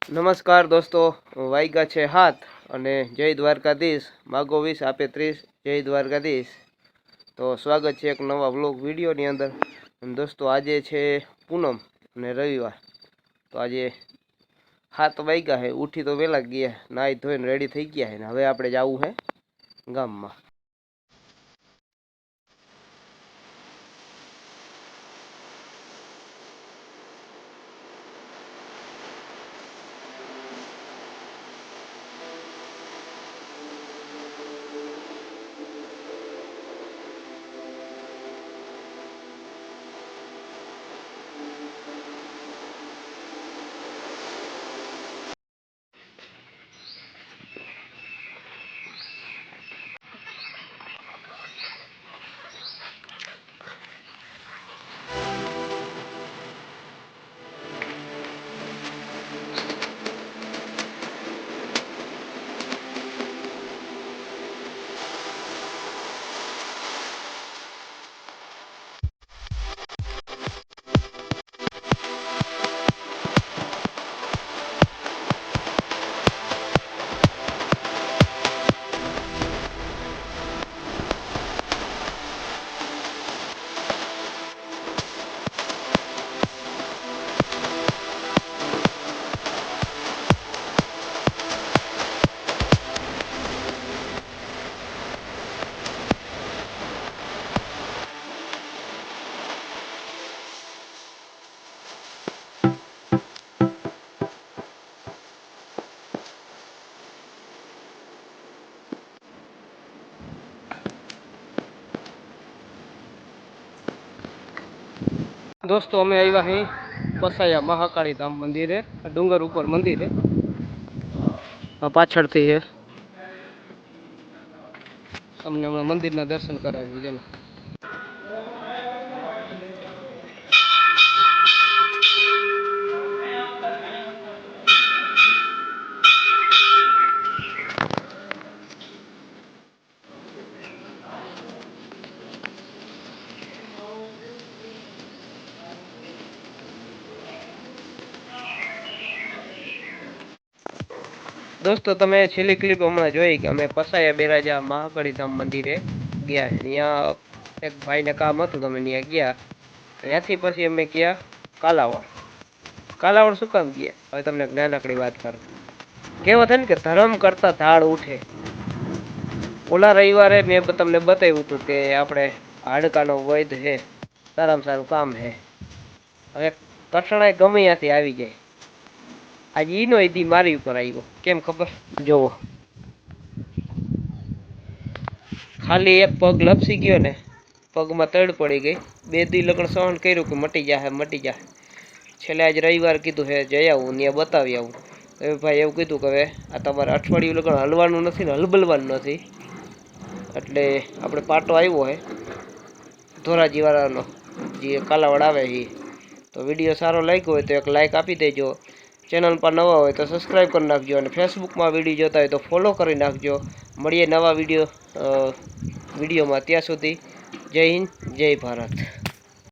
નમસ્કાર દોસ્તો, વાગ્યા છે 7 અને જય દ્વારકાધીશ. માગો 20 આપે 30. જય દ્વારકાધીશ. તો સ્વાગત છે એક નવા વ્લોગ વિડીયોની અંદર. દોસ્તો આજે છે પૂનમ અને રવિવાર. તો આજે 7 વાગ્યા છે. ઉઠી તો વહેલા ગયા, નાહી ધોઈને રેડી થઈ ગયા છે ને હવે આપણે જવું છે ગામમાં. દોસ્તો અમે આવ્યા અહીં પસાયા મહાકાળી ધામ મંદિરે. ડુંગર ઉપર મંદિર છે, પાછળથી છે. અમને હમણાં મંદિરના દર્શન કરાવી છે. દોસ્તો તમે છેલ્લી ક્લિપ હમણાં જોઈ કે અમે પસાયા બેરાજા મહાકાળી ધામ મંદિરે ગયા. ત્યાં એક ભાઈને કામ હતું, તમે ત્યાં ગયા. ત્યાંથી પછી અમે ગયા કાલાવડ. કાલાવડ શું કામ ગયા? હવે તમને નાનકડી વાત કરું. કહેવત છે ને કે ધર્મ કરતા ધાડ ઉઠે. ઓલા રવિવારે મેં તમને બતાવ્યું હતું કે આપણે હાડકાનો વૈદ છે, સારામાં સારું કામ છે. હવે કઠણાઈ ગમે ત્યાંથી આવી જાય. આજે ઈનો દી મારી ઉપર આવ્યો. કેમ ખબર? જોવો, ખાલી એક પગ લપસી ગયો ને, પગમાં તડ પડી ગઈ. 2 દી લગણ સહન કર્યું કે મટી જાય. છેલ્લે આજ રવિવાર કીધું હે જઈ આવું, ત્યાં બતાવી આવું. હવે ભાઈ એવું કીધું કે હવે આ તમારે અઠવાડિયું લગણ હલવાનું નથી ને હલબલવાનું નથી. એટલે આપણે પાટો આવ્યો હે ધોરાજીવાળાનો, જે કાલાવડ આવે છે. તો વિડીયો સારો લાગ્યો હોય તો એક લાઇક આપી દેજો. ચેનલ પર નવા હોય તો સબસ્ક્રાઈબ કરી નાખજો, અને ફેસબુકમાં વિડીયો જોતા હોય તો ફોલો કરી નાખજો. મળીએ નવા વિડીયોમાં. ત્યાં સુધી જય હિન્દ, જય ભારત.